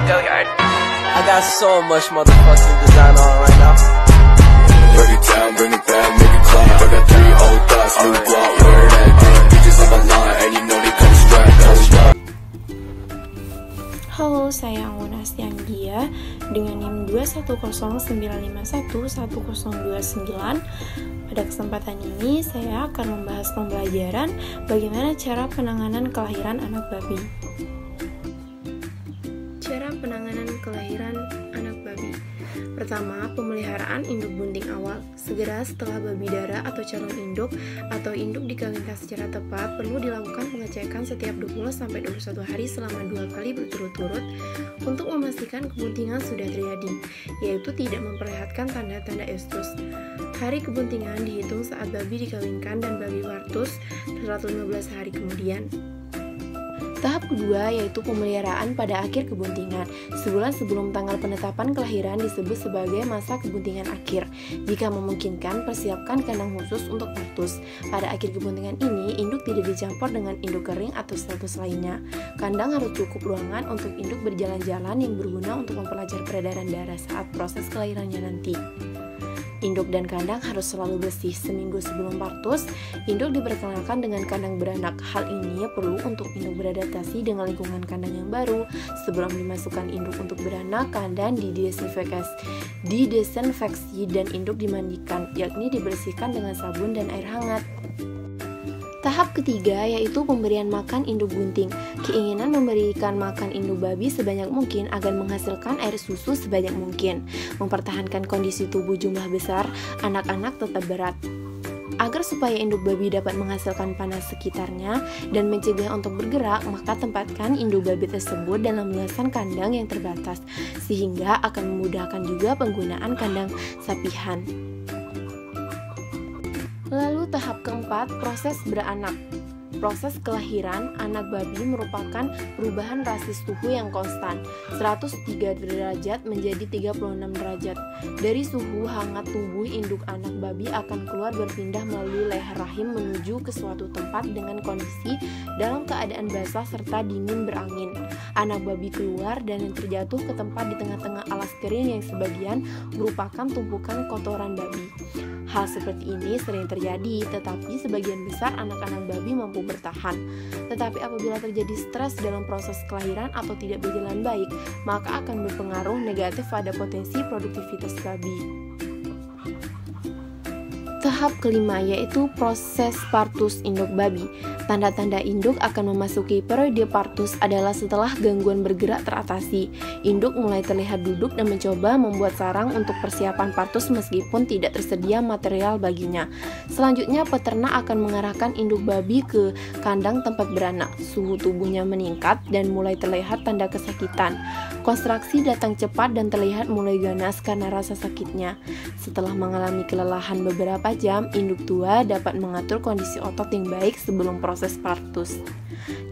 I got so much motherfucking design on right now. Break it down, bring it back, make it clap. I got 3 old thoughts, new block, where that damn bitches on my line, and you know they come strapped. Halo, saya Anggun Astiandia dengan NIM 21095110209. Pada kesempatan ini saya akan membahas pembelajaran bagaimana cara penanganan kelahiran anak babi. Cara penanganan kelahiran anak babi. Pertama, pemeliharaan induk bunting awal. Segera setelah babi dara atau calon induk atau induk dikawinkan secara tepat, perlu dilakukan pengecekan setiap 20-21 hari selama 2 kali berturut-turut untuk memastikan kebuntingan sudah terjadi, yaitu tidak memperlihatkan tanda-tanda estrus. Hari kebuntingan dihitung saat babi dikawinkan dan babi wartus 115 hari kemudian. Tahap kedua yaitu pemeliharaan pada akhir kebuntingan. Sebulan sebelum tanggal penetapan kelahiran disebut sebagai masa kebuntingan akhir. Jika memungkinkan, persiapkan kandang khusus untuk wartus. Pada akhir kebuntingan ini, induk tidak dicampur dengan induk kering atau status lainnya. Kandang harus cukup ruangan untuk induk berjalan-jalan yang berguna untuk mempelajari peredaran darah saat proses kelahirannya nanti. Induk dan kandang harus selalu bersih. Seminggu sebelum partus, induk diperkenalkan dengan kandang beranak. Hal ini perlu untuk induk beradaptasi dengan lingkungan kandang yang baru. Sebelum dimasukkan induk untuk beranak, kandang didesinfeksi dan induk dimandikan, yakni dibersihkan dengan sabun dan air hangat. Tahap ketiga yaitu pemberian makan induk bunting. Keinginan memberikan makan induk babi sebanyak mungkin agar menghasilkan air susu sebanyak mungkin. Mempertahankan kondisi tubuh jumlah besar, anak-anak tetap berat. Agar supaya induk babi dapat menghasilkan panas sekitarnya dan mencegah untuk bergerak, maka tempatkan induk babi tersebut dalam luasan kandang yang terbatas, sehingga akan memudahkan juga penggunaan kandang sapihan. Lalu tahap keempat, proses beranak. Proses kelahiran anak babi merupakan perubahan rasis suhu yang konstan, 103 derajat menjadi 36 derajat. Dari suhu hangat tubuh induk anak babi akan keluar berpindah melalui leher rahim menuju ke suatu tempat dengan kondisi dalam keadaan basah serta dingin berangin. Anak babi keluar dan terjatuh ke tempat di tengah-tengah alas kering yang sebagian merupakan tumpukan kotoran babi. Hal seperti ini sering terjadi, tetapi sebagian besar anak-anak babi mampu bertahan. Tetapi apabila terjadi stres dalam proses kelahiran atau tidak berjalan baik, maka akan berpengaruh negatif pada potensi produktivitas babi. Tahap kelima yaitu proses partus induk babi. Tanda-tanda induk akan memasuki periode partus adalah setelah gangguan bergerak teratasi. Induk mulai terlihat duduk dan mencoba membuat sarang untuk persiapan partus meskipun tidak tersedia material baginya. Selanjutnya, peternak akan mengarahkan induk babi ke kandang tempat beranak. Suhu tubuhnya meningkat dan mulai terlihat tanda kesakitan. Kontraksi datang cepat dan terlihat mulai ganas karena rasa sakitnya. Setelah mengalami kelelahan beberapa jam, induk tua dapat mengatur kondisi otot yang baik sebelum proses partus.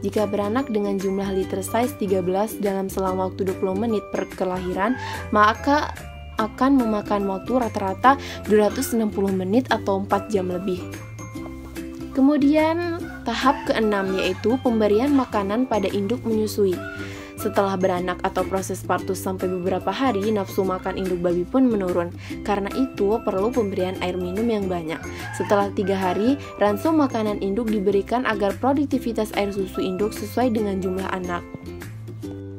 Jika beranak dengan jumlah liter size 13 dalam selama waktu 20 menit per kelahiran, maka akan memakan waktu rata-rata 260 menit atau 4 jam lebih. Kemudian tahap keenam yaitu pemberian makanan pada induk menyusui. Setelah beranak atau proses partus sampai beberapa hari, nafsu makan induk babi pun menurun. Karena itu, perlu pemberian air minum yang banyak. Setelah 3 hari, ransum makanan induk diberikan agar produktivitas air susu induk sesuai dengan jumlah anak.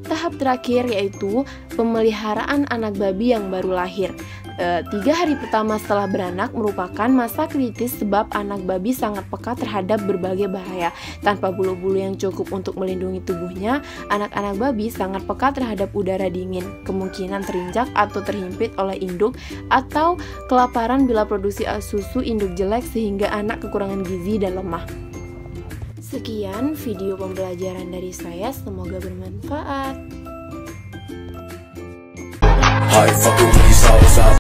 Tahap terakhir yaitu pemeliharaan anak babi yang baru lahir. 3 hari pertama setelah beranak merupakan masa kritis sebab anak babi sangat peka terhadap berbagai bahaya. Tanpa bulu-bulu yang cukup untuk melindungi tubuhnya, anak-anak babi sangat peka terhadap udara dingin, kemungkinan terinjak atau terhimpit oleh induk, atau kelaparan bila produksi susu induk jelek sehingga anak kekurangan gizi dan lemah. Sekian video pembelajaran dari saya, semoga bermanfaat. Hi, fuck